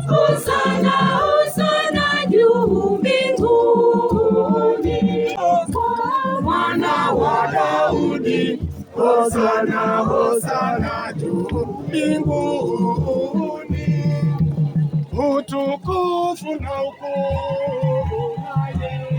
Hosana, hosana juu mbinguni. Mwana wa Daudi, hosana, hosana juu mbinguni. Utukufu na ukuu naye